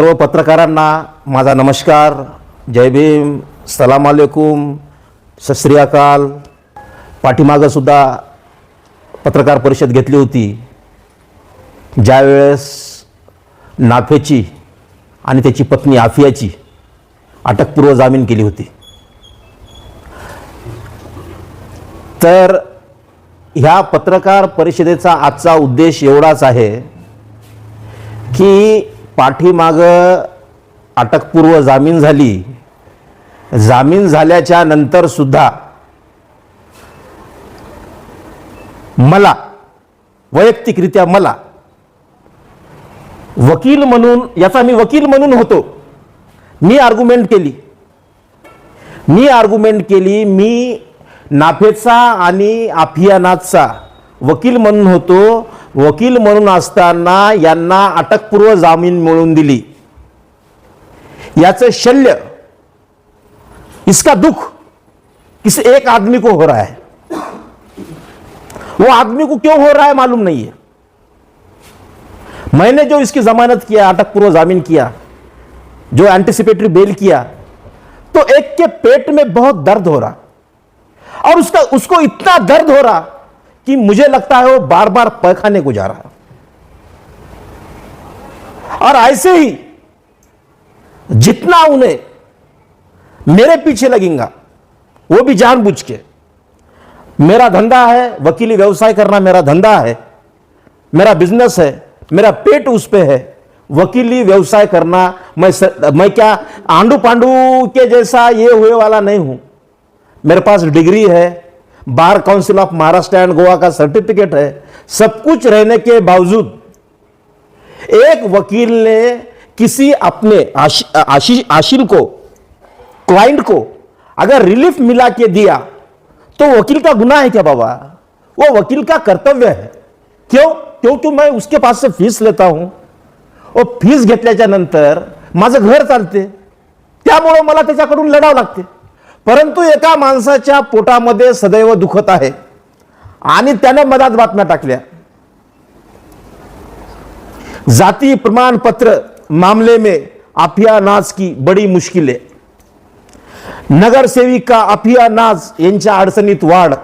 सर्व पत्रकारांना माझा नमस्कार, जय भीम, सलाम अलैकुम, सत श्री अकाल। पाठीमागं सुद्धा पत्रकार परिषद घेतली होती ज्यावेळेस नाफेची आणि त्याची पत्नी आफियाची अटकपूर्व जामीन केली होती। तर ह्या पत्रकार परिषदेचा आजचा उद्देश एवढाच आहे की पाठीमागं अटकपूर्व जामीन झाली, जामीन झाल्याच्या नंतर सुद्धा मला वैयक्तिकरित्या मला वकील म्हणून, याचा मी वकील म्हणून होतो, मी आर्ग्युमेंट केली, मी नाफेचा आणि आफियानाथचा वकील म्हणून होतो। वकील म्हणून असताना यांना अटकपूर्व जामीन मिळवून दिली। याचं शल्य, इसका दुख किसी एक आदमी को हो रहा है। वो आदमी को क्यों हो रहा है मालूम नहीं है। मैंने जो इसकी जमानत किया, अटकपूर्व जामीन किया, जो एंटिसिपेटरी बेल किया, तो एक के पेट में बहुत दर्द हो रहा और उसको इतना दर्द हो रहा कि मुझे लगता है वो बार बार पैखाने को जा रहा। और ऐसे ही जितना उन्हें मेरे पीछे लगेगा, वो भी जानबूझ के, मेरा धंधा है, वकीली व्यवसाय करना मेरा धंधा है, मेरा बिजनेस है, मेरा पेट उस पे है। वकीली व्यवसाय करना मैं क्या आंडू पांडू के जैसा ये हुए वाला नहीं हूं। मेरे पास डिग्री है, bar council of Maharashtra end Goa का सर्टिफिकेट है। सब कुछ रहने के बावजूद एक वकील ने किसी अपने आशिल को, क्लाइंट को अगर रिलीफ मिला के दिया तो वकील का गुनाह है क्या बाबा? वो वकील का कर्तव्य है। क्यों? क्योंकि मैं उसके पास से फीस लेता हूं और फीस घेतल्याच्या नंतर माझं घर चालते, त्यामुळे मला त्याच्याकडून लढावं लागते। परंतु एका माणसाच्या पोटामध्ये सदैव दुखत आहे आणि त्याने मधात बातम्या टाकल्या, जाति प्रमाण पत्र मामले में आफियानाज की बड़ी मुश्किलें, नगर सेविका आफियानाज यांच्या अडचणीत वाढ।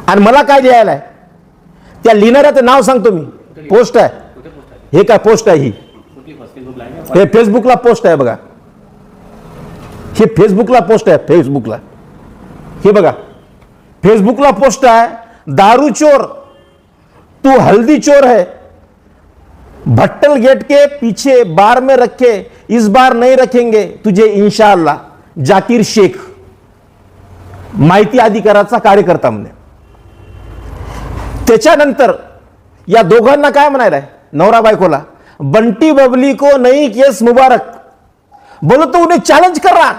आणि मला काय द्यायला आहे, त्या लिहिणाऱ्याचं नाव सांगतो मी, पोस्ट आहे, हे काय पोस्ट आहे, ही हे फेसबुकला पोस्ट आहे बघा, हे फेसबुकला पोस्ट आहे, फेसबुकला हे बघा, फेसबुकला पोस्ट आहे, दारू चोर तू हल्दी चोर है, भट्टल गेट के पीछे बार में रखे, इस बार नहीं रखेंगे तुझे इंशाअल्लाह, जाकिर शेख, माहिती अधिकाराचा कार्यकर्ता म्हणे। त्याच्यानंतर या दोघांना काय म्हणायला आहे, नवरा बायकोला, बंटी बबली को नई केस मुबारक, बोलो तो उन्हें चैलेंज कर रहा।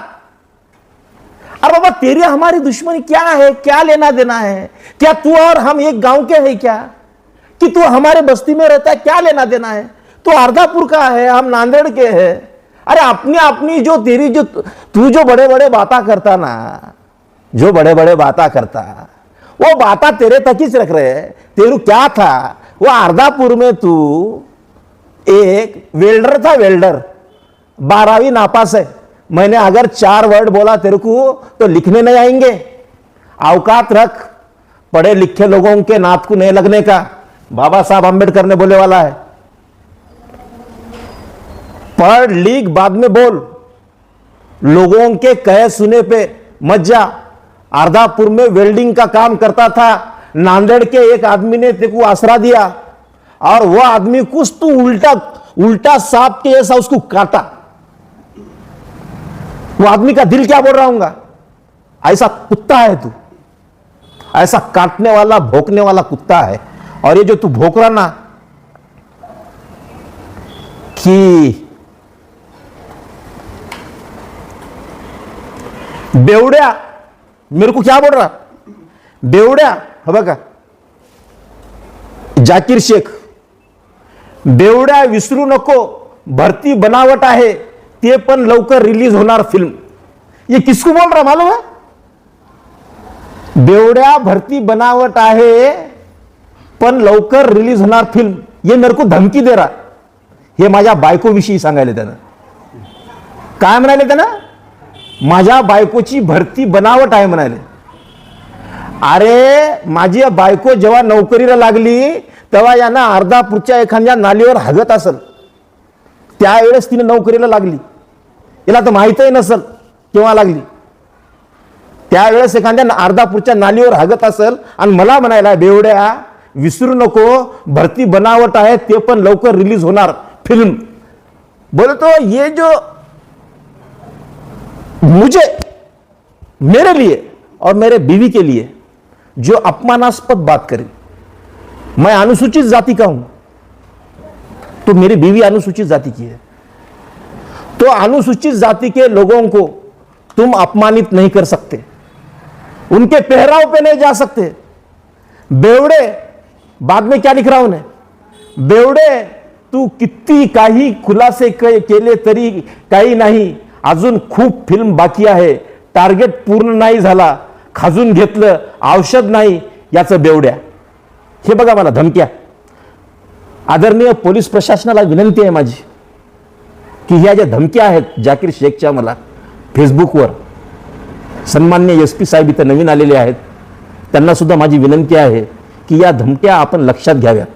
अरे बाबा तेरी हमारी दुश्मनी क्या है, क्या लेना देना है? क्या तू और हम एक गांव के हैं क्या? कि तू हमारे बस्ती में रहता है, क्या लेना देना है? तू अर्धापुर का है, हम नांदेड़ के हैं। अरे अपनी अपनी जो तेरी जो तू जो बड़े बड़े बाता करता ना, जो बड़े बड़े बाता करता, वो बाता तेरे तक ही रख रहे हैं। तेरू क्या था, वो अर्धापुर में तू एक वेल्डर था, वेल्डर, 12वीं नापास है। मैंने अगर 4 वर्ड बोला तेरे को तो लिखने नहीं आएंगे। औकात रख, पढ़े लिखे लोगों के नात को नहीं लगने का, बाबा साहब अंबेडकर ने बोले वाला है। पढ़ लिख बाद में बोल, लोगों के कहे सुने पे मत जा। अर्धापुर में वेल्डिंग का काम करता था, नांदेड़ के एक आदमी ने तेरे को आसरा दिया और वो आदमी कुछ तू उल्टा सांप के जैसा उसको काटा। वो आदमी का दिल क्या बोल रहा हूंगा, ऐसा कुत्ता है तू, ऐसा काटने वाला भौंकने वाला कुत्ता है। और ये जो तू भौंक रहा ना कि बेवड्या, मेरे को क्या बोल रहा, बेवड्या, हो बघा, जाकिर शेख, बेवड्या विसरू नको, भरती बनावट आहे, ते पण लवकर रिलीज होणार फिल्म। ये किसको बोल रहा मालूम है? बेवड्या भरती बनावट आहे पण लवकर रिलीज होणार फिल्म। ये मेरे को धमकी दे रहा, हे माझ्या बायकोविषयी सांगायला त्यानं. काय म्हणाले त्यानं? माझ्या बायकोची भरती बनावट आहे म्हणाले. अरे माझी बायको जेव्हा नोकरीला लागली तेव्हा यानं अर्धापूरच्या एखाद्या नालीवर हागत असेल, त्यावेळेस तिने नोकरीला लागली. याला तर माहीतही नसेल केव्हा लागली. त्यावेळेस एखाद्या अर्धापूरच्या नालीवर हागत असेल आणि मला म्हणायला, बेवड्या विसरू नको भरती बनावट आहे, ते पण लवकर रिलीज होणार फिल्म. बोलतो ये जो मुझे, मेरे लिए और मेरे बीवी के लिए जो अपमानास्पद बात करे, मैं अनुसूचित जाति का हूं, तो मेरी बीवी अनुसूचित जाति की है, तो अनुसूचित जाति के लोगों को तुम अपमानित नहीं कर सकते, उनके पहराव पे नहीं जा सकते. बेवड़े, बाद में क्या लिख रहा हूं ने, बेवड़े तू किती काही खुलासे केले तरी काही नाही, अजून खूप फिल्म बाकी आहे, टार्गेट पूर्ण नाही झाला, खाजून घेतलं औषध नाही याचं बेवड्या. हे बघा मला धमक्या. आदरणीय पोलीस प्रशासनाला विनंती आहे माझी की ह्या ज्या धमक्या आहेत जाकीर शेखच्या, मला फेसबुकवर, सन्माननीय SP साहेब इथं नवीन आलेले आहेत, त्यांना सुद्धा माझी विनंती आहे की या धमक्या आपण लक्षात घ्याव्यात.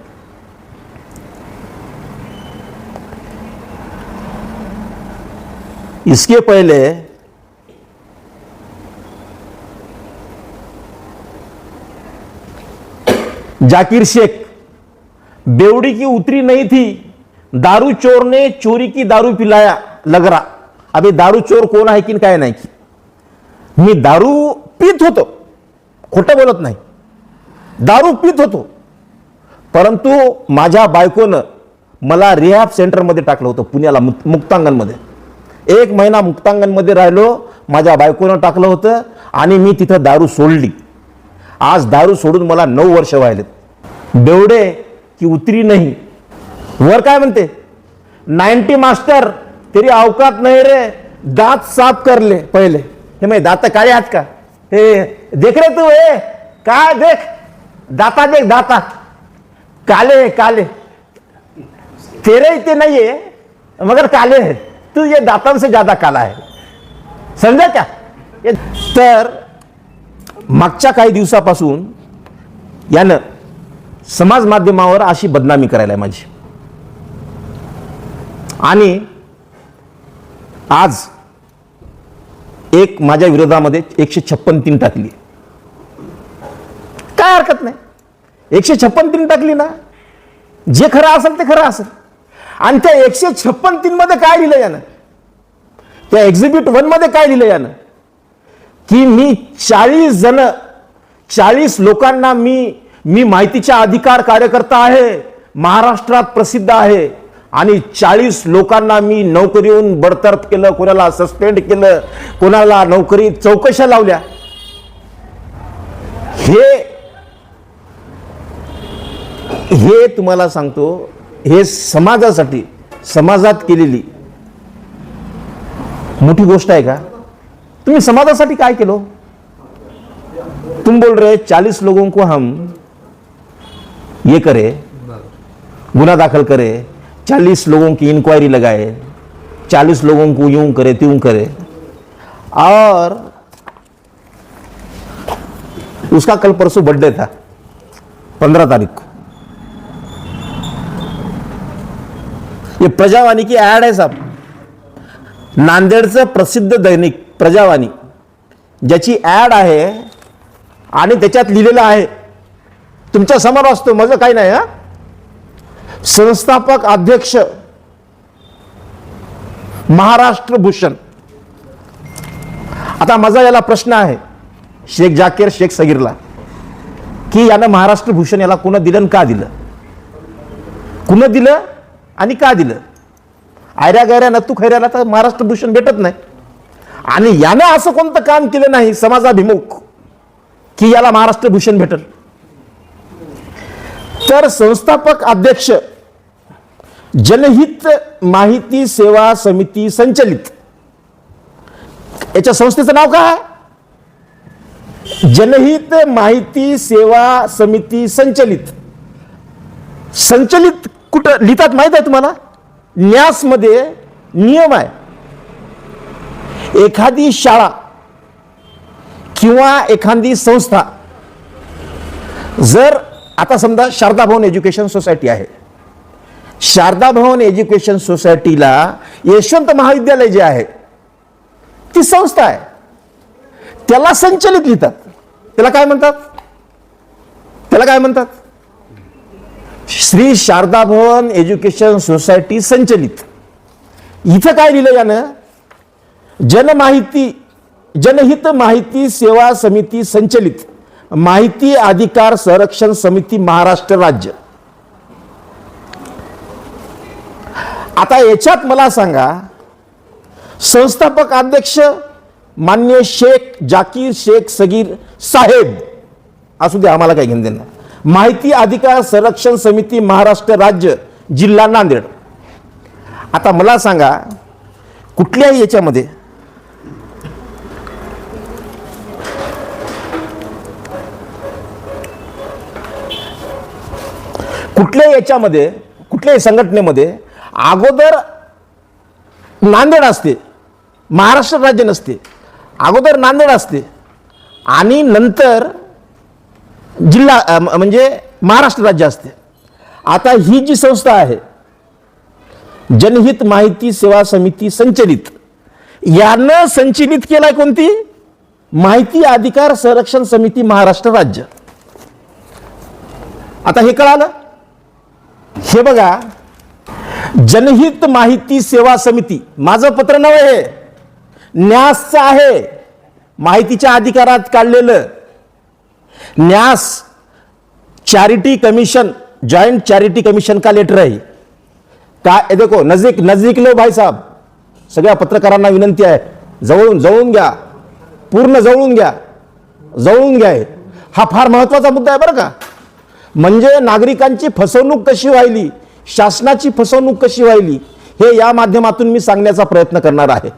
इसके पहले जाकिर शेख बेवड़ी की उतरी नहीं थी, दारू चोर ने चोरी की दारू पिलाया लग रहा. अबे दारू चोर कोण आहे की काय नाही की, मी दारू पीत होतो, खोटं बोलत नाही, दारू पीत होतो, परंतु माझ्या बायकोनं मला रिहॅब सेंटरमध्ये टाकलं होतं पुण्याला, मुक्तांगणमध्ये. 1 महिना मुक्तांगणमध्ये राहिलो, माझ्या बायकोनं टाकलं होतं आणि मी तिथं दारू सोडली. आज दारू सोडून मला 9 वर्ष व्हायलेत. बेवडे की उतरी नाही. वर काय म्हणते, 90 मास्टर तेरी औकात नाही रे, दांत साफ कर ले पहिले. हे माहिती दात काळे आहेत का, हे देख रे तू, हे काय देख, दाता देख, दाता काले काले, तेरे इतने नहीं है मगर काले है, तू ये दातन से ज्यादा काला है, समजा क्या. तर मागच्या काही दिवसापासून यानं समाज माध्यमावर अशी बदनामी करायला आहे माझी, आणि आज एक माझ्या विरोधामध्ये 156 टाकली. काय हरकत नाही, 156 टाकली ना, जे खरं असेल ते खरं असेल. आणि त्या 156 मध्ये काय लिहिलं यानं, त्या एक्झिबिट 1 मध्ये काय लिहिलं यानं, की मी 40 लोकांना मी माहितीचा अधिकार कार्यकर्ता आहे, महाराष्ट्रात प्रसिद्ध आहे, आणि 40 लोकांना मी नोकरीहून बडतर्फ केलं, कोणाला सस्पेंड केलं, कोणाला नोकरी चौकशा लावल्या. हे तुम्हाला सांगतो, हे समाजासाठी, समाजात केलेली मोठी गोष्ट आहे का. तुम्ही समाजासाठी काय केलं. तुम बोल रहे 40 लोगों को हम ये करे, गुना दाखल करे, 40 लोगों की इंक्वायरी लगाए, 40 लोगों को यूं करे त्यों करे, और उसका कल परसों बर्थडे था 15 तारीख को. ये प्रजावाणी की ऍड आहे साहब, नांदेडचं प्रसिद्ध दैनिक प्रजावाणी, ज्याची ऍड आहे आणि त्याच्यात लिहिलेलं आहे, तुमच्या समोर असतो, माझं काही नाही. हा, संस्थापक अध्यक्ष महाराष्ट्र भूषण. आता माझा याला प्रश्न आहे शेख जाकीर शेख सगीरला, की यानं महाराष्ट्र भूषण याला कोण दिलं आणि का दिलं, कुणं दिलं आणि का दिलं. आयऱ्या गैऱ्या नत्तू खैऱ्याला तर महाराष्ट्र भूषण भेटत नाही, आणि यानं असं कोणतं काम केलं नाही समाजाभिमुख की याला महाराष्ट्र भूषण भेटल. तर संस्थापक अध्यक्ष जनहित माहिती सेवा समिती संचलित, याच्या संस्थेचं नाव काय, जनहित माहिती सेवा समिती संचलित. संचलित कुठं लिहितात माहित आहे तुम्हाला? न्यासमध्ये नियम आहे, एखादी शाळा किंवा एखादी संस्था जर, आता समजा शारदा भवन एज्युकेशन सोसायटी आहे, शारदा भवन एज्युकेशन सोसायटीला यशवंत महाविद्यालय जे आहे ती संस्था आहे, त्याला संचलित लिहितात. त्याला काय म्हणतात? त्याला काय म्हणतात? श्री शारदा भवन एज्युकेशन सोसायटी संचलित. इथं काय लिहिलं यानं? जनहित माहिती सेवा समिती संचलित माहिती अधिकार संरक्षण समिती महाराष्ट्र राज्य. आता याच्यात मला सांगा, संस्थापक अध्यक्ष मान्य शेख जाकीर शेख सगीर साहेब असू दे, आम्हाला काय घेणं देणं. माहिती अधिकार संरक्षण समिती महाराष्ट्र राज्य जिल्हा नांदेड. आता मला सांगा, कुठल्याही याच्यामध्ये कुठल्याही संघटनेमध्ये अगोदर नांदेड असते, महाराष्ट्र राज्य नसते. अगोदर नांदेड असते आणि नंतर जिल्हा म्हणजे महाराष्ट्र राज्य असते. आता ही जी संस्था आहे जनहित माहिती सेवा समिती संचलित, यानं संचलित केलाय कोणती? माहिती अधिकार संरक्षण समिती महाराष्ट्र राज्य. आता हे कळालं? हे बघा, जनहित माहिती सेवा समिती, माझं पत्र नव्हे हे, न्यासचं आहे, माहितीच्या अधिकारात काढलेलं. न्यास charity commission, joint charity commission का लेटर आहे. काय देखो, नजदीक लो भाई साहब, सगळ्या पत्रकारांना विनंती आहे, जवळून घ्या, पूर्ण जवळून घ्या. हा फार महत्वाचा मुद्दा आहे बरं का. म्हणजे नागरिकांची फसवणूक कशी व्हायली, शासनाची फसवणूक कशी व्हायली, हे या माध्यमातून मी सांगण्याचा प्रयत्न करणार आहे.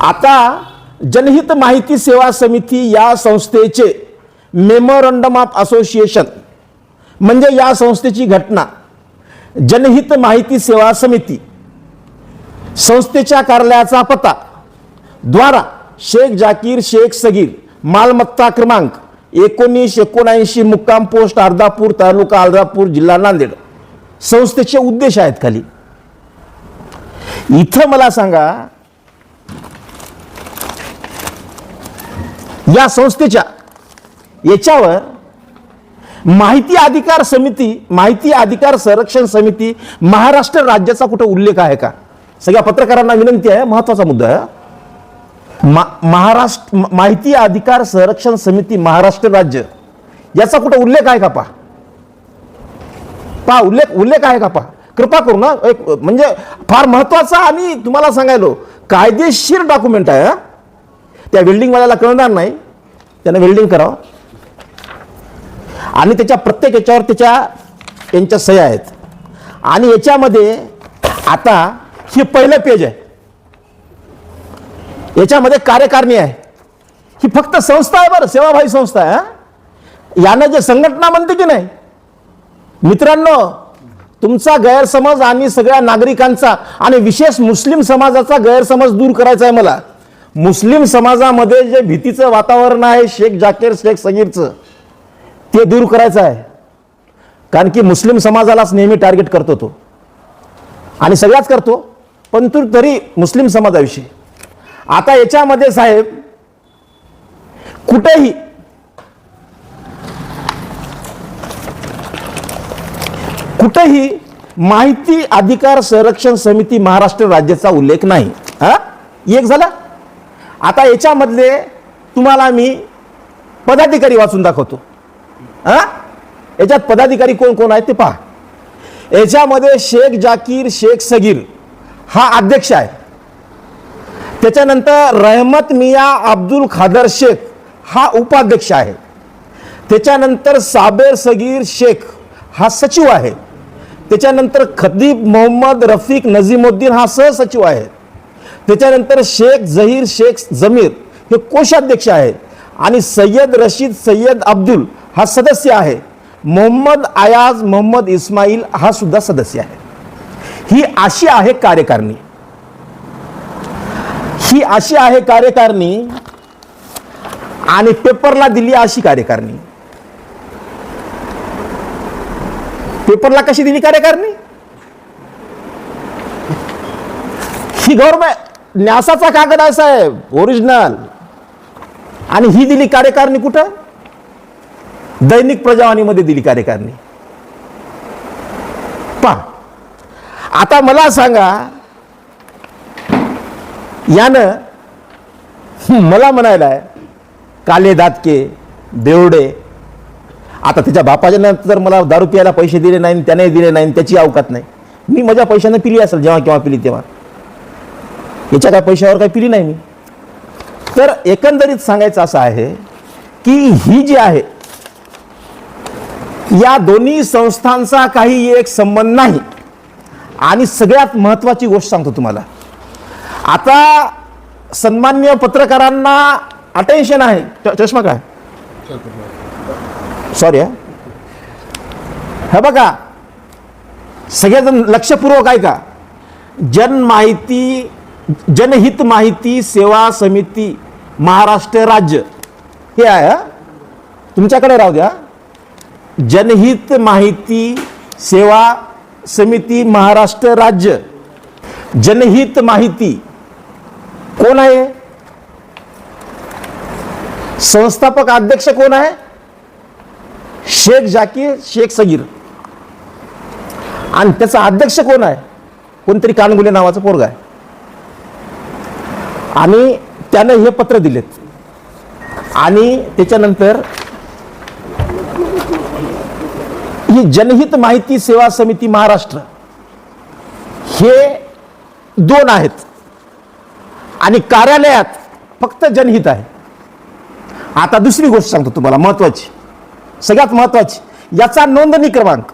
आता जनहित माहिती सेवा समिती या संस्थेचे मेमोरंडम ऑफ असोसिएशन, म्हणजे या संस्थेची घटना, जनहित माहिती सेवा समिती संस्थेच्या कार्यालयाचा पत्ता द्वारा शेख जाकीर शेख सगीर, मालमत्ता क्रमांक 1979, मुक्काम पोस्ट अर्धापूर, तालुका अर्धापूर, जिल्हा नांदेड. संस्थेचे उद्देश आहेत खाली. इथं मला सांगा, या संस्थेच्या याच्यावर माहिती अधिकार समिती, माहिती अधिकार संरक्षण समिती महाराष्ट्र राज्याचा कुठे उल्लेख आहे का? सगळ्या पत्रकारांना विनंती आहे, महत्वाचा मुद्दा आहे. महाराष्ट्र माहिती अधिकार संरक्षण समिती महाराष्ट्र राज्य याचा कुठे उल्लेख आहे का? पहा उल्लेख आहे का? पहा, कृपा करून ना, एक म्हणजे फार महत्वाचा आणि तुम्हाला सांगायलो कायदेशीर डॉक्युमेंट आहे. त्या वेल्डिंगवाल्याला कळणार नाही, त्यानं वेल्डिंग करावं आणि त्याच्या प्रत्येक याच्यावर त्यांच्या सह्या आहेत. आणि याच्यामध्ये आता हे पहिलं पेज आहे, याच्यामध्ये कार्यकारिणी आहे. ही फक्त संस्था आहे बरं, सेवाभावी संस्था आहे. यानं जे संघटना म्हणते की नाही, मित्रांनो, तुमचा गैरसमज आणि सगळ्या नागरिकांचा आणि विशेष मुस्लिम समाजाचा गैरसमज दूर करायचा आहे मला. मुस्लिम समाजामध्ये जे भीतीचं वातावरण आहे शेख जाकीर शेख सगीरचं, ते दूर करायचं आहे. कारण की मुस्लिम समाजालाच नेहमी टार्गेट करतो तो, आणि सगळ्याच करतो, पण तरी मुस्लिम समाजाविषयी. आता याच्यामध्ये साहेब कुठेही माहिती अधिकार संरक्षण समिती महाराष्ट्र राज्याचा उल्लेख नाही. एक झाला. आता याच्यामधले तुम्हाला मी पदाधिकारी वाचून दाखवतो. याच्यात पदाधिकारी कोण कोण आहेत ते पहा. याच्यामध्ये शेख जाकीर शेख सगीर हा अध्यक्ष आहे. त्याच्यानंतर रहमत मियाँ अब्दुल खादर शेख हा उपाध्यक्ष आहे. त्याच्यानंतर साबेर सगीर शेख हा सचिव आहे. त्याच्यानंतर खतीब मोहम्मद रफीक नजीमुद्दीन हा सहसचिव आहे. त्याच्यानंतर शेख जहीर शेख जमीर हे कोषाध्यक्ष आहेत. आणि सय्यद रशीद सय्यद अब्दुल हा सदस्य आहे. मोहम्मद अयाज मोहम्मद इस्माईल हा सुद्धा सदस्य आहे. ही अशी आहे कार्यकारिणी. ही अशी आहे कार्यकारिणी आणि पेपरला दिली अशी कार्यकारिणी. पेपरला कशी दिली कार्यकारिणी? ही गव्हर्नमेंट न्यासाचा कागद आहे साहेब, ओरिजिनल. आणि ही दिली कार्यकारिणी कुठं? दैनिक प्रजावाणीमध्ये दिली कार्यकारिणी. पहा, आता मला सांगा, यानं मला म्हणायला काले दातके बेवडे, आता त्याच्या बापाच्या नंतर मला दारू प्यायला पैसे दिले नाही, त्याने दिले नाही, त्याची अवकात नाही. मी माझ्या पैशाने पिली असेल जेव्हा केव्हा पिली तेव्हा, याच्या काय पैशावर काही पिली नाही मी. तर एकंदरीत सांगायचं असं आहे की ही जी आहे या दोन्ही संस्थांचा काही एक संबंध नाही. आणि सगळ्यात महत्वाची गोष्ट सांगतो तुम्हाला, आता सन्मान्य पत्रकारांना अटेन्शन आहे. चष्मा काय? सॉरी. हे बघा, सगळेजण लक्षपूर्वक आहे का? जनहित माहिती सेवा समिती महाराष्ट्र राज्य हे आहे. तुमच्याकडे राहू द्या. जनहित माहिती सेवा समिती महाराष्ट्र राज्य. जनहित माहिती कोण आहे? संस्थापक अध्यक्ष कोण आहे? शेख जाकीर शेख सगीर. आणि त्याचा अध्यक्ष कोण आहे? कोणतरी कानगुले नावाचं पोरगा आहे. आणि त्याने हे पत्र दिलेत. आणि त्याच्यानंतर ही जनहित माहिती सेवा समिती महाराष्ट्र हे दोन आहेत आणि कार्यालयात फक्त जनहित आहे. आता दुसरी गोष्ट सांगतो तुम्हाला, महत्वाची, सगळ्यात महत्वाची, याचा नोंदणी क्रमांक.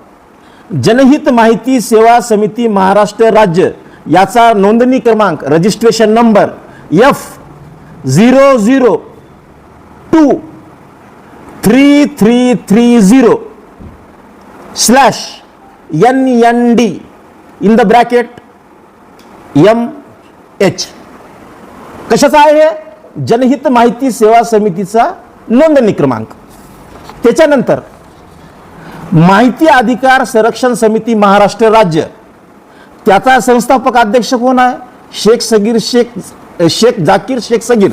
जनहित माहिती सेवा समिती महाराष्ट्र राज्य याचा नोंदणी क्रमांक, registration number F0023330/NND in the bracket MH. कशाचा आहे हे? जनहित माहिती सेवा समितीचा नोंदणी क्रमांक. त्याच्यानंतर माहिती अधिकार संरक्षण समिती महाराष्ट्र राज्य, त्याचा संस्थापक अध्यक्ष कोण आहे? शेख जाकीर शेख सगीर.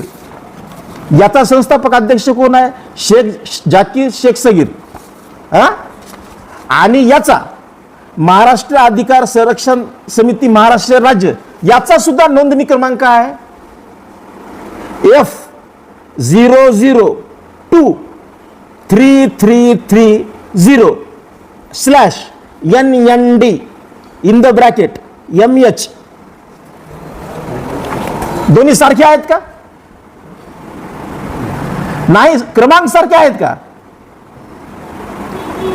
याचा संस्थापक अध्यक्ष कोण आहे? शेख जाकीर शेख सगीर. आणि याचा महाराष्ट्र अधिकार संरक्षण समिती महाराष्ट्र राज्य याचा सुद्धा नोंदणी क्रमांक आहे F0023330/NND in the bracket MH. दोन्ही सारखे आहेत का? नाही. क्रमांक सारखे आहेत का?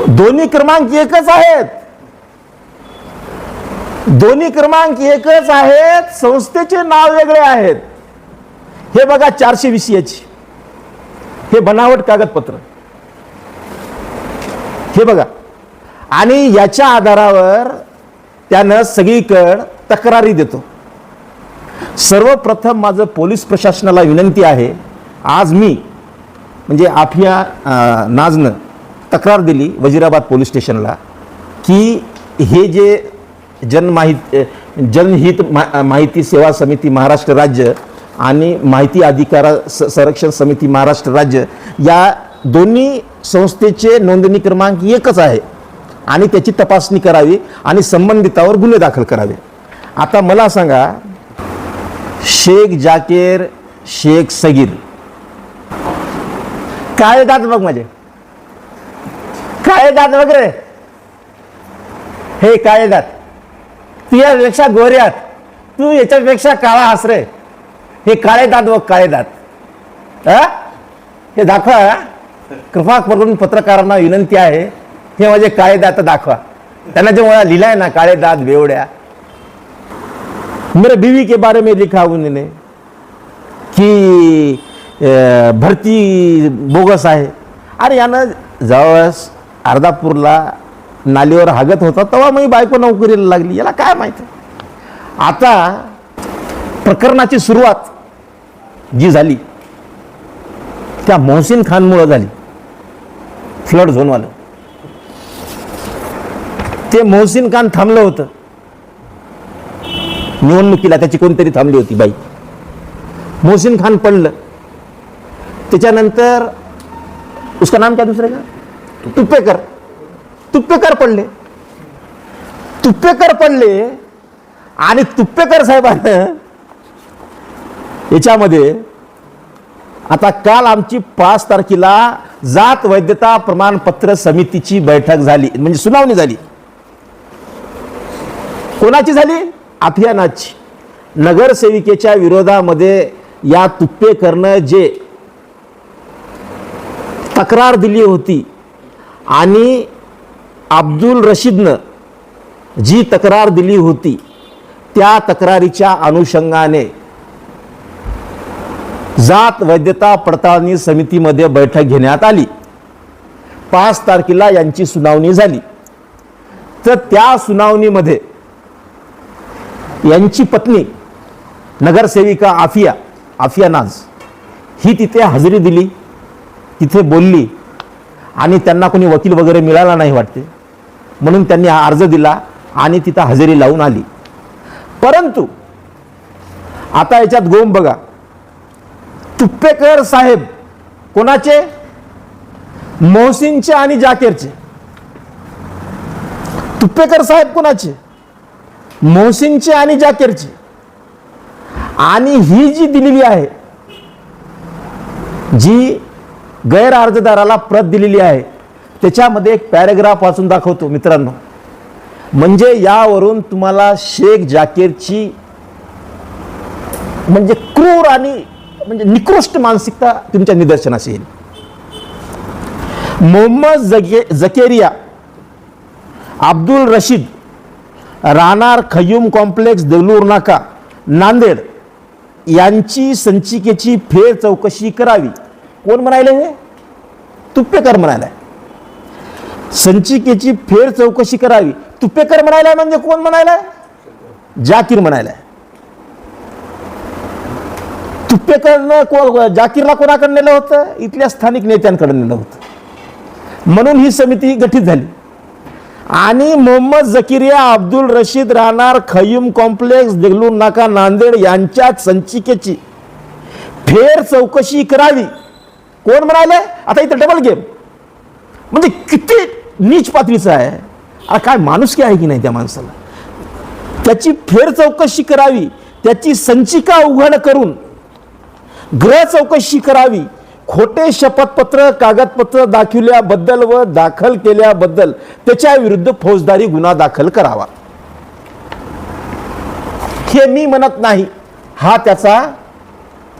दोन्ही क्रमांक एकच आहेत. दोन्ही क्रमांक एकच आहेत, संस्थेचे नाव वेगळे आहेत. हे बघा 420 हे बनावट कागदपत्र हे बघा. आणि याच्या आधारावर त्यानं सगळीकडे तक्रारी देतो. सर्वप्रथम माझं पोलीस प्रशासनाला विनंती आहे, आज मी म्हणजे आफिया नाजनं तक्रार दिली वजिराबाद पोलीस स्टेशनला की हे जे जनहित माहिती सेवा समिती महाराष्ट्र राज्य आणि माहिती अधिकार संरक्षण समिती महाराष्ट्र राज्य या दोन्ही संस्थेचे नोंदणी क्रमांक एकच आहे आणि त्याची तपासणी करावी आणि संबंधितावर गुन्हे दाखल करावे. आता मला सांगा, शेख जाकीर शेख सगीर, काळे दात बघ माझे, काळे दात वगैरे, हे काळे दात, तू यापेक्षा गोऱ्यात, तू याच्यापेक्षा काळा हस रे. हे काळे दात बघ, काळे दात. हे दाखवा. कृपा करून पत्रकारांना विनंती आहे, हे माझे काळे दात दाखवा. त्यांना जे मला लिहिलाय ना, काळे दात बेवड्या. मेरे बीवी के बारे में लिखा उन्होंने की भरती बोगस आहे. अरे यानं जवळ अर्धापूरला नालीवर हागत होता तेव्हा मी बायको नोकरीला लागली, याला काय माहिती. आता प्रकरणाची सुरुवात जी झाली त्या मोहसिन खानमुळे झाली. फ्लड झोनवालं ते मोहसिन खान थांबलं होतं निवडणुकीला, त्याची कोणतरी थांबली होती बाई. मोहसिन खान पडलं, त्याच्यानंतर उसका नाम क्या दुसरे का, तुप्पेकर पडले. आणि तुप्पेकर साहेबांना याच्यामध्ये आता काल आमची 5 तारखेला जात वैधता प्रमाणपत्र समितीची बैठक झाली, म्हणजे सुनावणी झाली. कोणाची झाली? अभियानाची. नगरसेविकेच्या विरोधामध्ये या तुप्पेकरनं जे तक्रार दिली होती आणि अब्दुल रशीदनं जी तक्रार दिली होती त्या तक्रारीच्या अनुषंगाने जात वैधता पडताळणी समितीमध्ये बैठक घेण्यात आली. 5 तारखेला यांची सुनावणी झाली. तर त्या सुनावणीमध्ये यांची पत्नी नगरसेविका आफिया नाज ही तिथे हजेरी दिली, तिथे बोलली आणि त्यांना कोणी वकील वगैरे मिळाला नाही वाटते, म्हणून त्यांनी हा अर्ज दिला आणि तिथं हजेरी लावून आली. परंतु आता याच्यात गोम बघा, तुप्पेकर साहेब कोणाचे? मोहसिनचे आणि जाकीरचे. तुप्पेकर साहेब कोणाचे? मोहसिनचे आणि जाकीरचे. आणि ही जी दिलेली आहे, जी गैर अर्जदाराला प्रत दिलेली आहे, त्याच्यामध्ये एक पॅराग्राफ वाचून दाखवतो मित्रांनो. म्हणजे यावरून तुम्हाला शेख जाकीरची म्हणजे क्रूर आणि म्हणजे निकृष्ट मानसिकता तुमच्या निदर्शनास येईल. मोहम्मद जकेरिया अब्दुल रशीद, राहणार खय्यूम कॉम्प्लेक्स, देगलूर नाका, नांदेड यांची संचिकेची फेर चौकशी करावी. कोण म्हणाले? हे तुप्पेकर म्हणाले. संचिकेची फेर चौकशी करावी. तुप्पेकर म्हणायला म्हणजे कोण म्हणायला? जाकीर म्हणायला. तुप्पेकरनं जाकीरला कोणाकडे नेलं होतं? इथल्या स्थानिक नेत्यांकडे नेलं होतं. म्हणून ही समिती गठीत झाली. आणि मोहम्मद जकिरिया अब्दुल रशीद, राहणार खय्यूम कॉम्प्लेक्स, देगलूर नाका, नांदेड यांच्यात संचिकेची फेर चौकशी करावी. कोण म्हणाले? आता इथं डबल गेम. म्हणजे किती नीच पातळीचं आहे. काय माणुसकी आहे की नाही त्या माणसाला? त्याची फेर चौकशी करावी, त्याची संचिका उघड करून गृह चौकशी करावी, खोटे शपथपत्र कागदपत्र दाखविल्याबद्दल व दाखल केल्याबद्दल त्याच्या विरुद्ध फौजदारी गुन्हा दाखल करावा. हे मी म्हणत नाही, हा त्याचा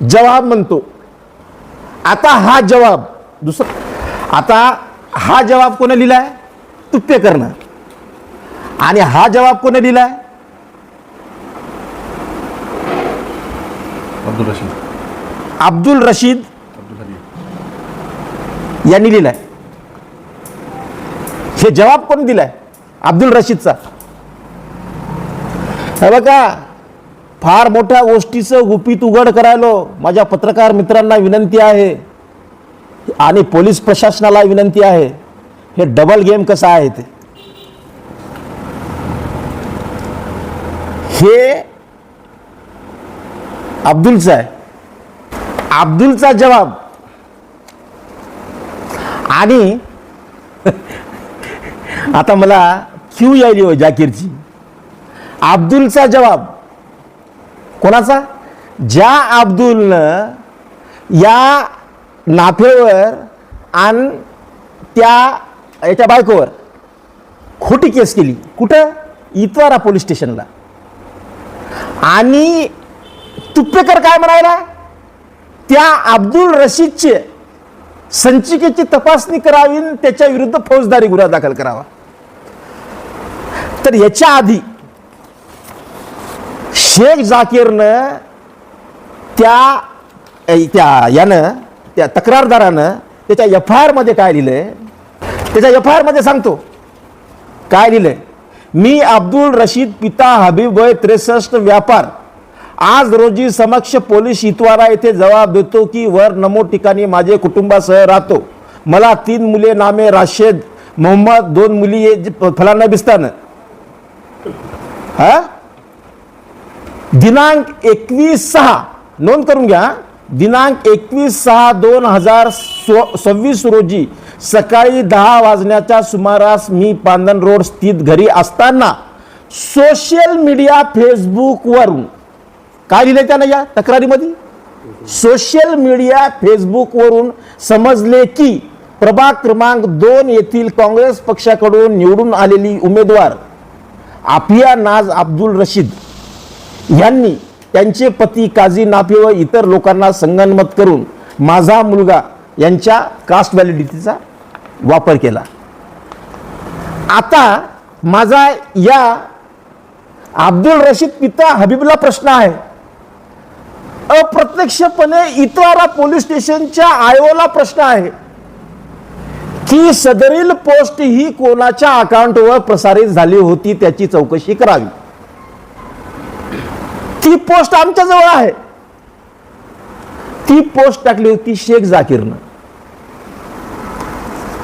जवाब म्हणतो. आता हा जवाब हा जवाब कोणी लिहिलाय? तुप्पेकरनं. आणि हा जवाब कोणी लिहिलाय? अब्दुल रशीद यांनी लिहिलाय. हे जवाब कोण दिलाय? अब्दुल रशीदचा. हे बघा, फार मोठ्या गोष्टीचं गुपित उघड करायलो माझ्या पत्रकार मित्रांना विनंती आहे आणि पोलीस प्रशासनाला विनंती आहे. हे डबल गेम कसा आहे ते. हे अब्दुलचा आहे. अब्दुलचा जवाब आणि आता मला क्यू यायली हो जाकीरची. अब्दुलचा जवाब कोणाचा? ज्या अब्दुलनं या नाफेवर आणि याच्या बायकोवर खोटी केस केली. कुठं? इतवारा पोलीस स्टेशनला. आणि तुप्पेकर काय म्हणायला? त्या अब्दुल रशीदचे संचिकेची तपासणी करावी, त्याच्या विरुद्ध फौजदारी गुन्हा दाखल करावा. तर याच्या आधी शेख जाकीरनं त्या तक्रारदारानं त्याच्या FIR मध्ये काय लिहिलंय त्याच्या FIR मध्ये सांगतो काय लिहिलंय. मी अब्दुल रशीद पिता हबीब वय 63 व्यापार आज रोजी समक्ष पोलीस इतवारा येथे जबाब देतो की वर नमूद ठिकाणी माझे कुटुंबासह राहतो. मला 3 मुले नामे राशेद मोहम्मद, 2 मुली फलाना बिस्तान. हा दिनांक 21/6 नोंद करून घ्या. दिनांक 21/6/2026 रोजी सकाळी 10 वाजण्याच्या सुमारास मी पांदन रोड स्थित घरी असताना सोशल मीडिया फेसबुकवरून काय लिहिलंय त्यानं या तक्रारीमध्ये, सोशल मीडिया फेसबुकवरून समजले की प्रभाग क्रमांक 2 येथील काँग्रेस पक्षाकडून निवडून आलेली उमेदवार आफिया नाज अब्दुल रशीद यांनी त्यांचे पती काझी नाफी व इतर लोकांना संगनमत करून माझा मुलगा यांच्या कास्ट व्हॅलिडिटीचा वापर केला. आता माझा या अब्दुल रशीद पिता हबीबला प्रश्न आहे, अप्रत्यक्षपणे इतवारा पोलीस स्टेशनच्या आयोला प्रश्न आहे की सदरील पोस्ट ही कोणाच्या अकाउंटवर प्रसारित झाली होती त्याची चौकशी करावी. ती पोस्ट आमच्या जवळ आहे. ती पोस्ट टाकली होती शेख जाकीरनं.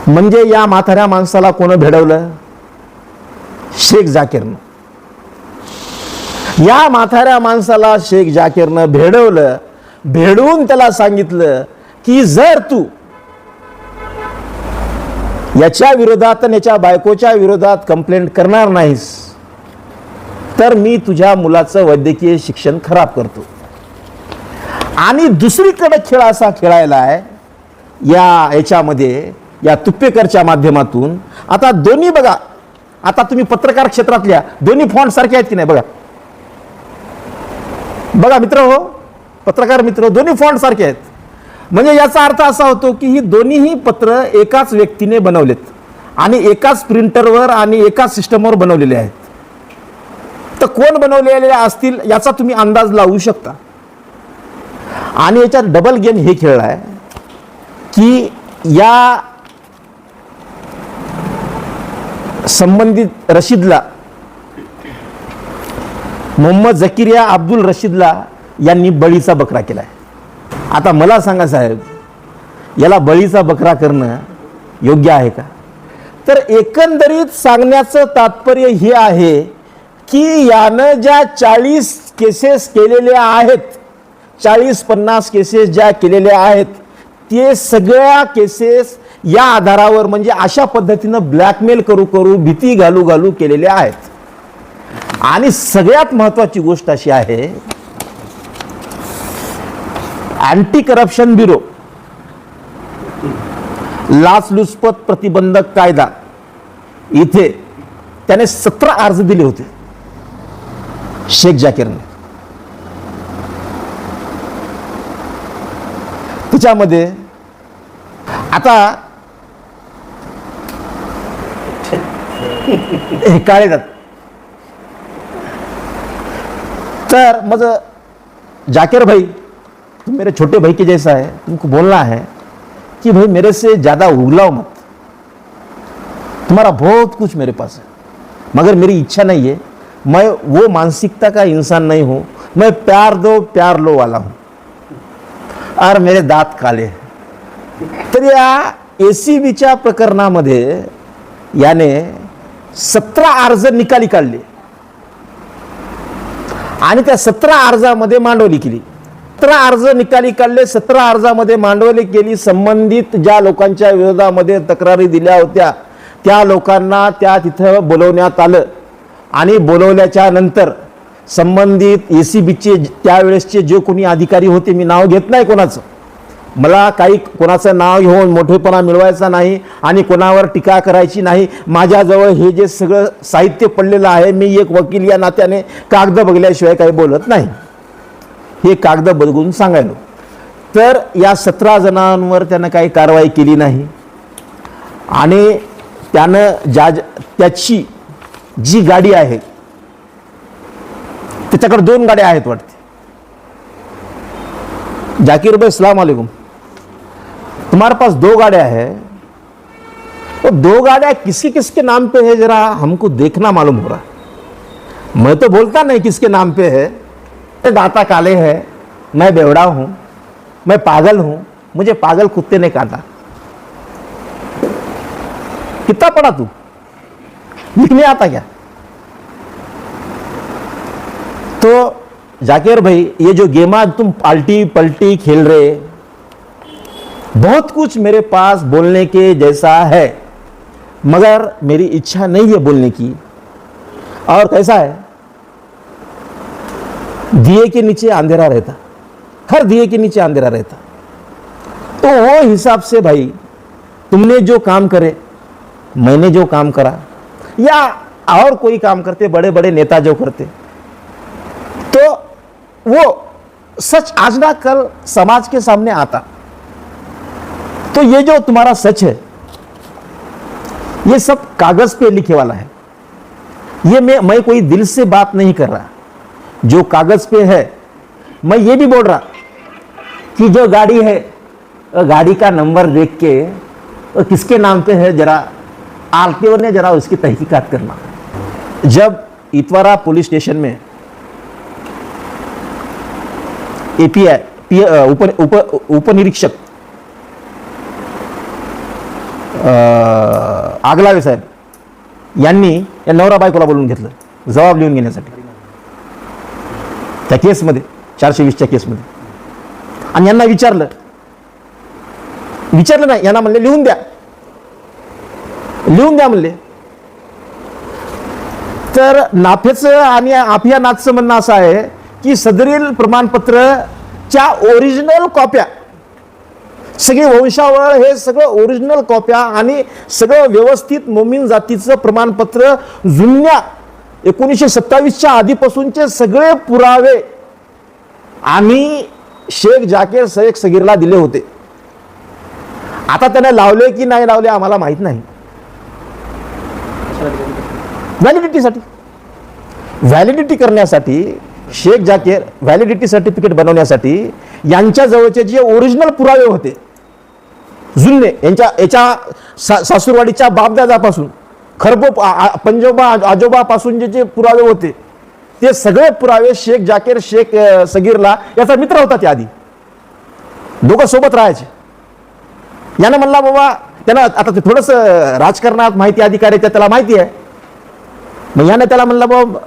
म्हणजे या म्हाताऱ्या माणसाला कोण भेडवलं? शेख जाकीरनं. या म्हाताऱ्या माणसाला शेख जाकीरनं भेडवलं. भेडवून त्याला सांगितलं की जर तू याच्या विरोधात आणि याच्या बायकोच्या विरोधात कंप्लेंट करणार नाहीस तर मी तुझ्या मुलाचं वैद्यकीय शिक्षण खराब करतो. आणि दुसरीकडे खेळ असा खेळायला आहे याच्यामध्ये या तुप्पेकरच्या माध्यमातून. आता दोन्ही बघा, आता तुम्ही पत्रकार क्षेत्रातल्या दोन्ही फॉन्ट सारखे आहेत की नाही बघा. बघा मित्र हो, पत्रकार मित्र, दोन्ही फॉन्ट सारखे आहेत. म्हणजे याचा अर्थ असा होतो की ही दोन्हीही पत्र एकाच व्यक्तीने बनवलेत आणि एकाच प्रिंटरवर आणि एकाच सिस्टमवर बनवलेले आहेत. तर कोण बनवलेले असतील याचा तुम्ही अंदाज लावू शकता. आणि याच्यात डबल गेम हे खेळलाय की या संबंधित रशीदला, मोहम्मद झकिरिया अब्दुल रशीदला यांनी बळीचा बकरा केलाय. आता मला सांगा साहेब, याला बळीचा बकरा करणं योग्य आहे का? तर एकंदरीत सांगण्याचं तात्पर्य हे आहे की यानं ज्या 40 केसेस केलेल्या आहेत, 40-50 केसेस ज्या केलेल्या आहेत, ते सगळ्या केसेस या आधारावर म्हणजे अशा पद्धतीनं ब्लॅकमेल करू करू भीती घालू घालू केलेल्या आहेत. आणि सगळ्यात महत्त्वाची गोष्ट अशी आहे, अँटी करप्शन ब्युरो, लाचलुचपत प्रतिबंधक कायदा, इथे त्याने 17 अर्ज दिले होते शेख जाकीरने. त्याच्यामध्ये आता काळे जात. तर मग जाकिर भाई, तुम मेरे छोटे भाई के जैसा है, तुमको बोलना है कि भाई मेरे से ज्यादा उगलाओ मत, तुम्हारा बहुत कुछ मेरे पास है, मगर मेरी इच्छा नहीं है, मैं वो मानसिकता का इंसान नहीं हूं, मैं प्यार दो प्यार लो वाला हूं और मेरे दात काले. तर या ACBच्या प्रकरणामध्ये याने 17 अर्ज निकाली काढले आणि त्या 17 अर्जामध्ये मांडवली केली. 17 अर्ज निकाली काढले, 17 अर्जामध्ये मांडवली केली. संबंधित ज्या लोकांच्या विरोधामध्ये तक्रारी दिल्या होत्या त्या लोकांना त्या तिथं बोलवण्यात आलं आणि बोलवल्याच्या नंतर संबंधित ACBचे त्यावेळेसचे जे कोणी अधिकारी होते, मी नाव घेत नाही कोणाचं, मला काही कोणाचं नाव घेऊन मोठेपणा मिळवायचा नाही आणि कोणावर टीका करायची नाही. माझ्याजवळ हे जे सगळं साहित्य पडलेलं आहे, मी एक वकील या नात्याने कागद बघल्याशिवाय काही बोलत नाही, हे कागद बघून सांगायलो. तर या 17 जणांवर त्यानं काही कारवाई केली नाही आणि त्यानं त्याची जी गाडी आहे, त्याच्याकडे 2 गाड्या आहेत वाटते. जाकिर भाई सलाम अलैकुम, तुम्हारे पास 2 गाड़ियां हैं, वो 2 गाड़ियां किसी किसके नाम पे है जरा हमको देखना मालूम हो रहा। मैं तो बोलता नहीं किसके नाम पे है, दाता काले है, मैं बेवड़ा हूं, मैं पागल हूं, मुझे पागल कुत्ते ने काटा। कितना पढ़ा तू, लिखने आता क्या? तो जाकिर भाई ये जो गेमा तुम पाल्टी पलटी खेल रहे, बहुत कुछ मेरे पास बोलने के जैसा है, मगर मेरी इच्छा नहीं है बोलने की। और कैसा है, दिए के नीचे अंधेरा रहता, हर दिए के नीचे अंधेरा रहता। तो वो हिसाब से भाई तुमने जो काम करे, मैंने जो काम करा, या और कोई काम करते, बड़े बड़े नेता जो करते, तो वो सच आज ना कल समाज के सामने आता। तो ये जो तुम्हारा सच है, ये सब कागज पे लिखे वाला है। ये मैं कोई दिल से बात नहीं कर रहा, जो कागज पे है। मैं ये भी बोल रहा कि जो गाड़ी है, गाड़ी का नंबर देख के किसके नाम पे है, जरा आरटीओ ने जरा उसकी तहकीकात करना। जब इतवारा पुलिस स्टेशन में एपीआई उप निरीक्षक आगलावे साहेब यांनी या नवरा बायकोला बोलून घेतलं जबाब लिहून घेण्यासाठी त्या केसमध्ये 420च्या केसमध्ये, आणि यांना विचारलं नाही, यांना म्हणले लिहून द्या म्हणले। तर नाफेचं आणि अभियानाचं म्हणणं असं आहे की सदरील प्रमाणपत्रच्या ओरिजिनल कॉप्या, सगळे वंशावळ हे सगळं ओरिजिनल कॉप्या आणि सगळं व्यवस्थित मोमीन जातीचं प्रमाणपत्र, जुन्या 1927च्या आधीपासूनचे सगळे पुरावे आम्ही शेख जाकीर शेख सगीरला दिले होते। आता त्याने लावले की नाही लावले आम्हाला माहित नाही। व्हॅलिडिटी करण्यासाठी शेख जाकीर व्हॅलिडिटी सर्टिफिकेट बनवण्यासाठी यांच्या जवळचे जे ओरिजिनल पुरावे होते, जुन्ने, याच्या सासूरवाडीच्या बापदादापासून खरबो पंजोबा आजोबापासून जे पुरावे होते, ते सगळे पुरावे शेख जाकीर शेख सगीरला, याचा मित्र होता त्या आधी, दोघं सोबत राहायचे। यानं म्हणला बाबा, त्यानं आता ते थोडस राजकारणात माहिती अधिकारी त्याला माहिती आहे, मग यानं त्याला म्हणला बाबा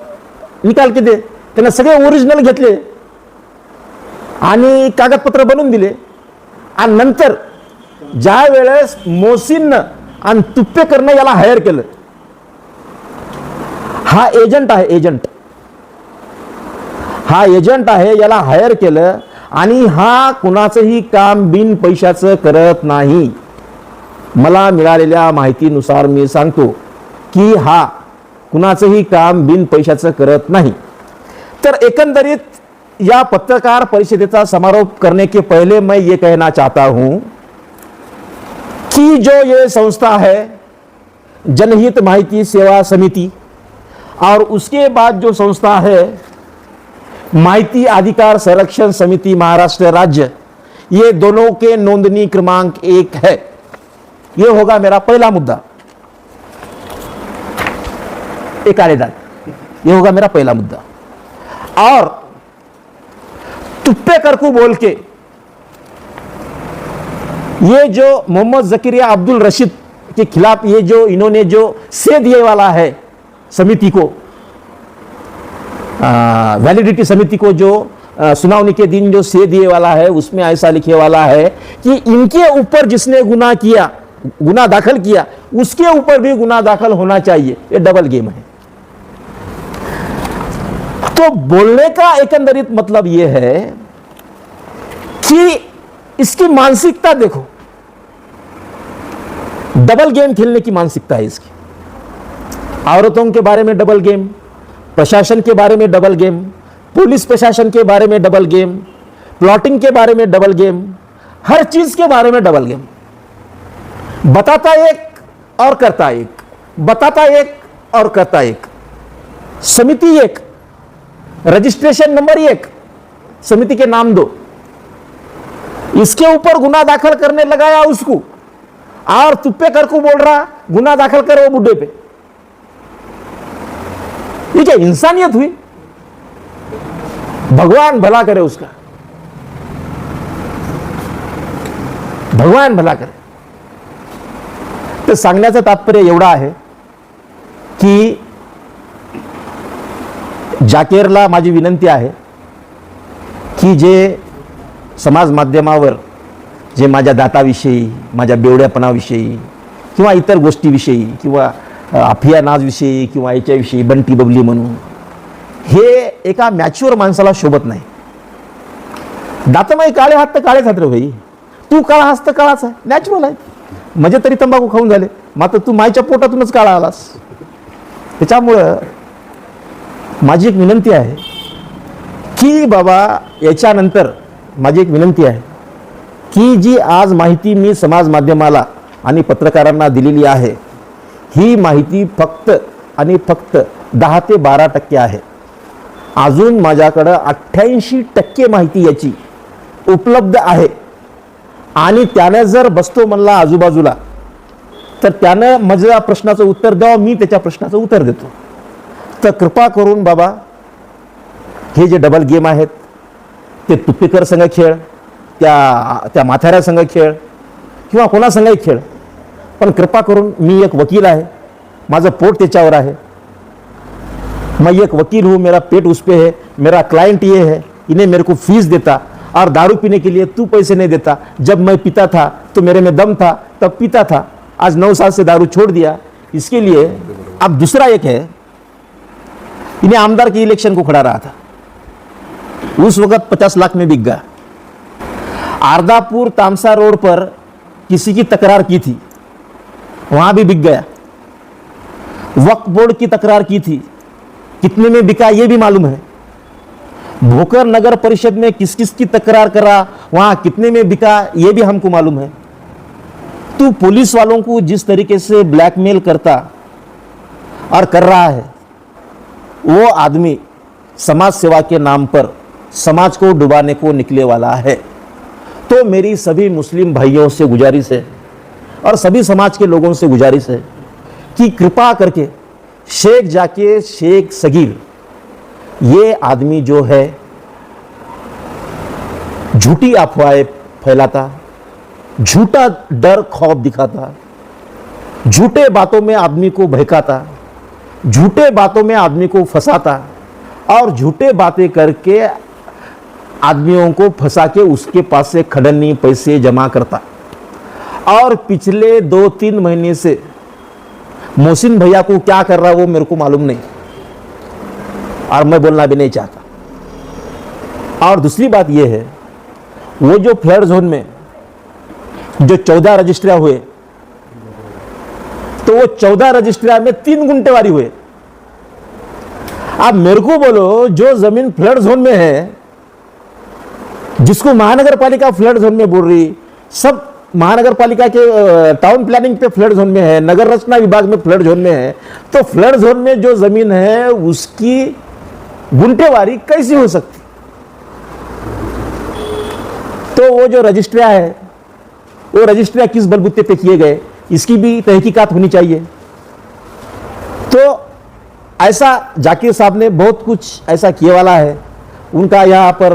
निकाल किती, त्यानं सगळे ओरिजिनल घेतले आणि कागदपत्र बनवून दिले। आणि नंतर ज्या वेळेस मोहसिननं आणि तुप्पेकरनं याला हायर केलं, हा एजंट आहे, याला हायर केलं आणि हा कुणाचंही काम बिन पैशाचं करत नाही। मला मिळालेल्या माहितीनुसार मी सांगतो की हा कुणाचंही काम बिन पैशाचं करत नाही। तर एकंदरीत या पत्रकार परिषदेचा समारोप करने के पहले मैं ये कहना चाहता हूं कि जो ये संस्था है जनहित माहिती सेवा समिति, और उसके बाद जो संस्था है माहिती अधिकार संरक्षण समिति महाराष्ट्र राज्य, ये दोनों के नोंदनी क्रमांक 1 है। ये होगा मेरा पहला मुद्दा, एक आलेदार, ये होगा मेरा पहला मुद्दा। और तुप्पेकर को बोल के ये जो मोहम्मद जकीरिया अब्दुल रशीद के खिलाफ ये जो इन्होंने जो से दिए वाला है समिति को, वैलिडिटी समिति को जो सुनावनी के दिन जो से दिए वाला है, उसमें ऐसा लिखे वाला है कि इनके ऊपर जिसने गुनाह दाखिल किया उसके ऊपर भी गुनाह दाखिल होना चाहिए। ये डबल गेम है। तो बोलने का एकंदरित मतलब यह है कि इसकी मानसिकता देखो, डबल गेम खेलने की मानसिकता है इसकी। औरतों के बारे में डबल गेम, प्रशासन के बारे में डबल गेम, पुलिस प्रशासन के बारे में डबल गेम, प्लॉटिंग के बारे में डबल गेम, हर चीज के बारे में डबल गेम। बताता एक और करता एक, बताता एक और करता एक। समिति एक, रजिस्ट्रेशन नंबर 1, समिति के नाम 2, इसके ऊपर गुनाह दाखिल करने लगाया उसको, और तुप्पेकर को बोल रहा गुना दाखिल करे वो बुढ़े पे। ये क्या इंसानियत हुई? भगवान भला करे उसका, भगवान भला करे। तर सांगण्याचं तात्पर्य एवढं आहे की जाकेरला माझी विनंती आहे की जे समाज माध्यमावर जे माझ्या दाताविषयी, माझ्या बेवड्यापणाविषयी किंवा इतर गोष्टीविषयी किंवा अफिया नाजविषयी किंवा याच्याविषयी बंटी बबली म्हणून, हे एका मॅच्युअर माणसाला शोभत नाही. दातमाई काळे हात तर काळेच हात रे भाई, तू काळा हात तर काळाच आहे, नॅचरल आहे. म्हणजे तरी तंबाखू खाऊन झाले, मात्र तू मायच्या पोटातूनच काळा आलास. त्याच्यामुळं माझी एक विनंती आहे की बाबा, याच्यानंतर माझी एक विनंती आहे की जी आज माहिती मी समाज माध्यमाला आणि पत्रकारांना दिलेली आहे, ही माहिती फक्त आणि फक्त 10 ते 12% आहे. अजून माझ्याकडं 88% माहिती याची उपलब्ध आहे. आणि त्याने जर बसतो म्हणला आजूबाजूला, तर त्यानं माझ्या प्रश्नाचं उत्तर द्यावं, मी त्याच्या प्रश्नाचं उत्तर देतो. तर कृपा करून बाबा, हे जे डबल गेम आहेत ते तुप्पीकर संघ खेळ, त्या माथाऱ्या संघ खेळ किंवा कोणासंघही खेळ, पण कृपा करून, मी एक वकील आहे, माझं पोट त्याच्यावर आहे. मैं एक वकील हूँ, मेरा पेट उस पे है, मेरा क्लाइंट ये है, इन्हें मेरे को फीस देता और दारू पीने के लिए तू पैसे नहीं देता. जब मैं पीता था तो मेरे में दम था, तब पीता था. आज 9 साल से दारू छोड़ दिया. इसके लिए अब दूसरा एक है, इन्हें आमदार के इलेक्शन को खड़ा रहा था, उस वक्त 50 लाख में बिक गया. आरदापुर तामसा रोड पर किसी की तकरार की थी, वहां भी बिक गया. वक्फ बोर्ड की तकरार की थी, कितने में बिका ये भी मालूम है. भोकर नगर परिषद में किस किस की तकरार करा, वहां कितने में बिका ये भी हमको मालूम है. तू पुलिस वालों को जिस तरीके से ब्लैकमेल करता और कर रहा है, वो आदमी समाज सेवा के नाम पर समाज को डुबाने को निकले वाला है. तो मेरी सभी मुस्लिम भाइयों से गुजारिश है और सभी समाज के लोगों से गुजारिश है कि कृपा करके शेख जाकिर शेख सगीर, ये आदमी जो है झूठी अफवाहें फैलाता, झूठा डर खौफ दिखाता, झूठे बातों में आदमी को बहकाता, झूठे बातों में आदमी को फंसाता और झूठे बातें करके आदमियों को फंसा के उसके पास से खड़नी पैसे जमा करता. और पिछले 2-3 महीने से मोहसिन भैया को क्या कर रहा है वो मेरे को मालूम नहीं और मैं बोलना भी नहीं चाहता. और दूसरी बात यह है, वो जो फ्लड जोन में जो 14 रजिस्ट्रियां हुए, तो वो 14 रजिस्ट्रियां में 3 गुंटेवारी हुए. आप मेरे को बोलो, जो जमीन फ्लड जोन में है, जिसको महानगर पालिका फ्लड जोन में बोल रही, सब महानगर पालिका के टाउन प्लानिंग पे फ्लड जोन में है, नगर रचना विभाग में फ्लड जोन में है, तो फ्लड जोन में जो जमीन है उसकी गुंटेवारी कैसी हो सकती? तो वो जो रजिस्ट्रियां है, वो रजिस्ट्रियां किस बलबूते पे किए गए, इसकी भी तहकीकात होनी चाहिए. तो ऐसा जाकिर साहब ने बहुत कुछ ऐसा किए वाला है. उनका यहाँ पर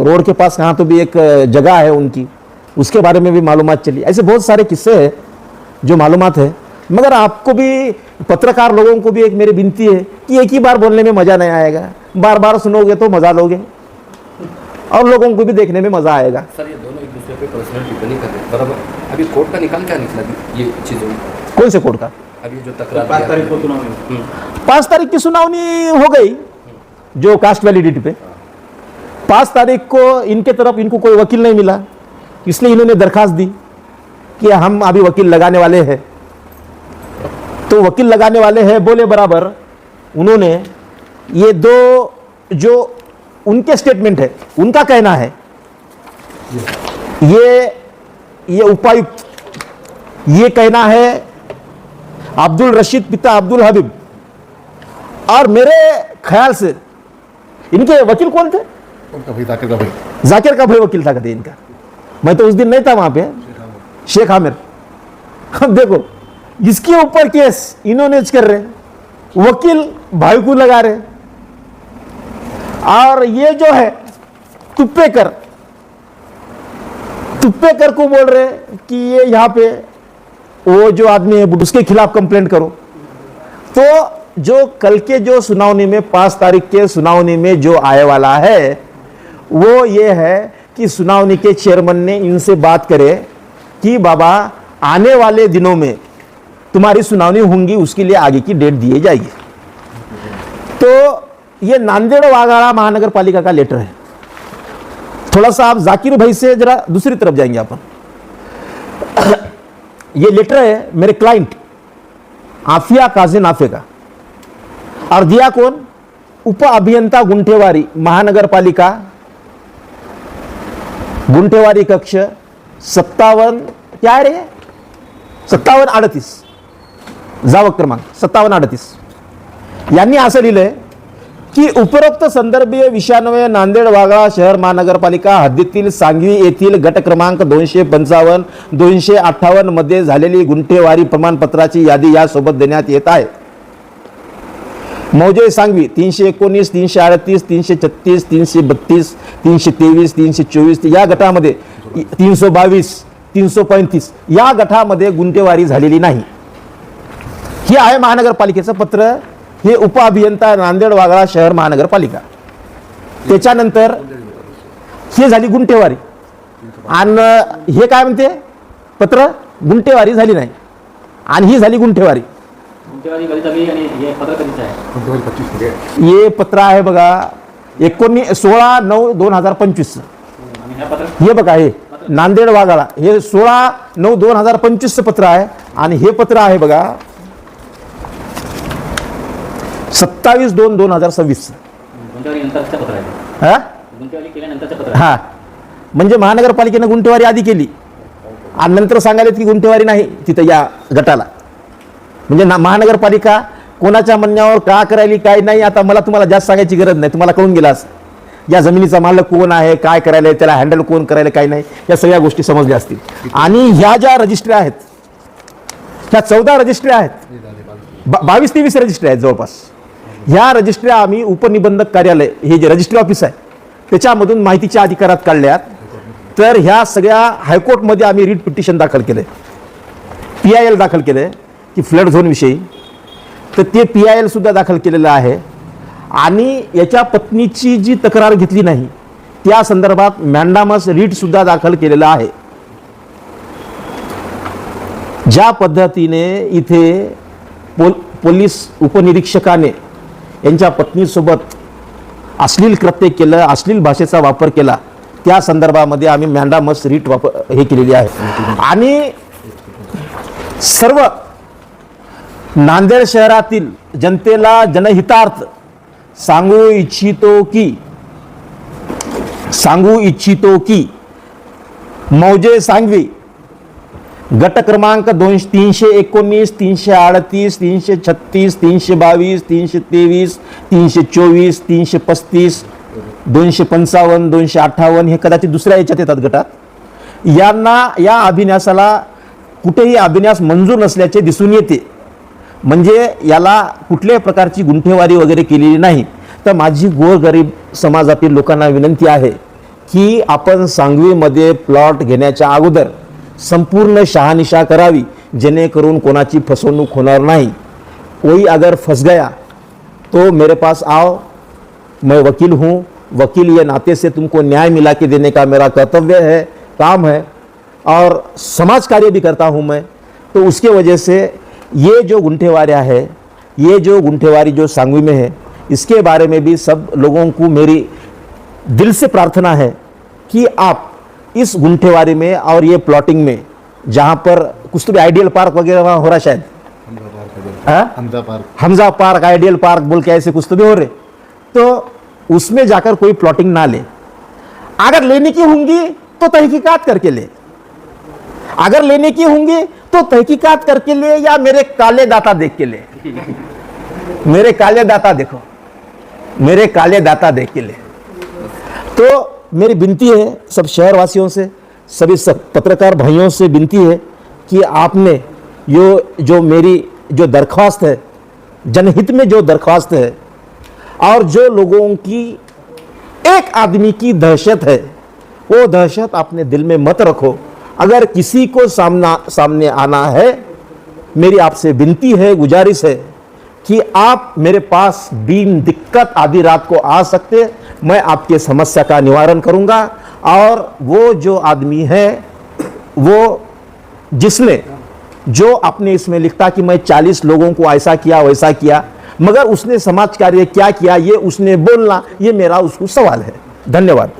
रोड के पास कहाँ तो भी एक जगह है उनकी, उसके बारे में भी मालूमात चली. ऐसे बहुत सारे किस्से हैं जो मालूमात है. मगर आपको भी, पत्रकार लोगों को भी एक मेरी विनती है कि एक ही बार बोलने में मजा नहीं आएगा, बार बार सुनोगे तो मजा लोगे और लोगों को भी देखने में मजा आएगा. सर, ये दोनों एक दूसरे पे पर्सनल टिप्पणी कर रहे हैं, बराबर. अभी कोर्ट का निकाल क्या निकला ये चीजों में? कौन से कोर्ट का? अभी जो तकरार 5 तारीख को सुनाओगे. 5 तारीख की सुनावनी हो गई जो कास्ट वैलिडिटी पे. 5 तारीख को इनके तरफ इनको कोई वकील नहीं मिला, इसलिए इन्होंने दरखास्त दी कि हम अभी वकील लगाने वाले हैं. तो वकील लगाने वाले हैं बोले बराबर, उन्होंने ये 2 जो उनके स्टेटमेंट है, उनका कहना है, ये उपायुक्त, ये कहना है अब्दुल रशीद पिता अब्दुल हबीब, और मेरे ख्याल से इनके वकील कौन थे? जाकिर का भाई वकील था कहते इनका. मैं तो उस दिन नहीं था वहां पे, शेख आमिर. अब देखो, जिसके ऊपर केस इन्होंने कर रहे, वकील भाई को लगा रहे, और ये जो है तुप्पेकर को बोल रहे कि ये यहां पे वो जो आदमी है उसके खिलाफ कंप्लेंट करो। तो जो कल के जो सुनावनी में 5 तारीख के सुनावनी में जो आए वाला है वो ये है कि सुनावनी के चेयरमैन ने इनसे बात करे कि बाबा आने वाले दिनों में तुम्हारी सुनावनी होंगी, उसके लिए आगे की डेट दी जाएगी। तो ये नांदेड़ वाघाड़ा महानगर पालिका का लेटर है। थोड़ा सा आप जाकिर भाई से जरा दूसरी तरफ जाएंगे अपन। ये लेटर है मेरे क्लाइंट आफिया काजी नाफे का, और दिया कौन? उप अभियंता गुंठेवारी महानगर पालिका, गुंठेवारी कक्ष 57 क्या आहे रे 5738 जावक क्रमांक 5738 यांनी असं लिहिलंय की उपरोक्त संदर्भीय विषयान्वये नांदेड वाघाळा शहर महानगरपालिका हद्दीतील सांगवी येथील गट क्रमांक 255 258 मध्ये झालेली गुंठेवारी प्रमाणपत्राची यादी यासोबत देण्यात येत आहे। मौजे सांगवी 319 338 336 332 323 324 या गटामध्ये 322 335 या गटामध्ये गुंठेवारी झालेली नाही। हे आहे महानगरपालिकेचं पत्र। हे उप अभियंता नांदेड वाघाळा शहर महानगरपालिका। त्याच्यानंतर हे झाली गुंठेवारी, आणि हे काय म्हणते पत्र? गुंठेवारी झाली नाही आणि ही झाली गुंठेवारी। हे पत्र आहे बघा 16/9/2025। हे बघा हे नांदेड वाघाळा हे 16/9/2025 पत्र आहे, आणि हे पत्र आहे बघा 27/2/2026। हा म्हणजे महानगरपालिकेने गुंठेवारी आधी केली आणि नंतर सांगायला की गुंठेवारी नाही तिथं या गटाला। म्हणजे महानगरपालिका कोणाच्या म्हणण्यावर का करायली काय नाही आता मला तुम्हाला जास्त सांगायची गरज नाही, तुम्हाला कळून गेलाच। या जमिनीचा मालक कोण आहे, काय करायला, त्याला हँडल कोण करायला काय नाही, या सगळ्या गोष्टी समजल्या असतील। आणि ह्या ज्या रजिस्ट्री आहेत ह्या 14 रजिस्ट्री आहेत, 22-23 रजिस्ट्री आहेत जवळपास। ह्या रजिस्ट्री आम्ही उपनिबंधक कार्यालय हे जे रजिस्ट्री ऑफिस आहे त्याच्यामधून माहितीच्या अधिकारात काढल्यात। तर ह्या सगळ्या हायकोर्टमध्ये आम्ही रीट पिटिशन दाखल केले, PIL दाखल केले की फ्लड झोन विषयी, तर ते PIL सुद्धा दाखल केलेलं आहे। आणि याच्या पत्नीची जी तक्रार घेतली नाही त्या संदर्भात मॅन्डामस रीट सुद्धा दाखल केलेला आहे। ज्या पद्धतीने इथे पोलीस उपनिरीक्षकाने यांच्या पत्नीसोबत अश्लील कृत्य केलं, अश्लील भाषेचा वापर केला, त्या संदर्भामध्ये आम्ही मॅन्डामस रीट हे केलेली आहे। आणि सर्व नांदेड शहरातील जनतेला जनहितार्थ सांगू इच्छितो की मौजे सांगवी गट क्रमांक 319 338 336 322 323 324 335 255 258 हे कदाचित दुसऱ्या याच्यात येतात गटात। यांना या अभिन्यासाला कुठेही अभिन्यास मंजूर नसल्याचे दिसून येते, म्हणजे याला कुठल्याही प्रकारची गुंठेवारी वगैरे केलेली नाही। तर माझी गोरगरीब समाजातील लोकांना विनंती आहे की आपण सांगवीमध्ये प्लॉट घेण्याच्या अगोदर संपूर्ण शहानिशा करावी, जेणेकरून कोणाची फसवणूक होणार नाही। कोई अगर फंस गया तो मेरे पास आओ, मैं वकील हूँ, वकील ये नाते से तुमको न्याय मिला के देने का मेरा कर्तव्य है, काम है, और समाज कार्य भी करता हूँ मैं। तो उसके वजह से ये जो गुंठेवारियाँ है, ये जो गुंठेवारी जो सांगवी में है, इसके बारे में भी सब लोगों को मेरी दिल से प्रार्थना है कि आप इस गुंठेवारी में और ये प्लॉटिंग में जहाँ पर कुछ तो भी आइडियल पार्क वगैरह वहाँ हो रहा शायद, हमजा पार्क आइडियल पार्क बोल के ऐसे कुछ तो भी हो रहे, तो उसमें जाकर कोई प्लॉटिंग ना ले। अगर लेने की होंगी तो तहकीकात करके ले, अगर लेने की होंगी तो तहकीकात करके ले, या मेरे काले दाता देख के ले। मेरे काले दाता देखो, मेरे काले दाता देख के ले। तो मेरी विनती है सब शहरवासियों से, सभी सब पत्रकार भाइयों से विनती है कि आपने जो मेरी जो दरख्वास्त है, जनहित में जो दरख्वास्त है, और जो लोगों की एक आदमी की दहशत है, वो दहशत अपने दिल में मत रखो। अगर किसी को सामने आना है, मेरी आपसे विनती है, गुजारिश है कि आप मेरे पास बिन दिक्कत आधी रात को आ सकते, मैं आपके समस्या का निवारण करूंगा। और वो जो आदमी है, वो जिसने जो अपने इसमें लिखता कि मैं 40 लोगों को ऐसा किया वैसा किया, मगर उसने समाज कार्य क्या किया ये उसने बोलना, ये मेरा उसको सवाल है। धन्यवाद।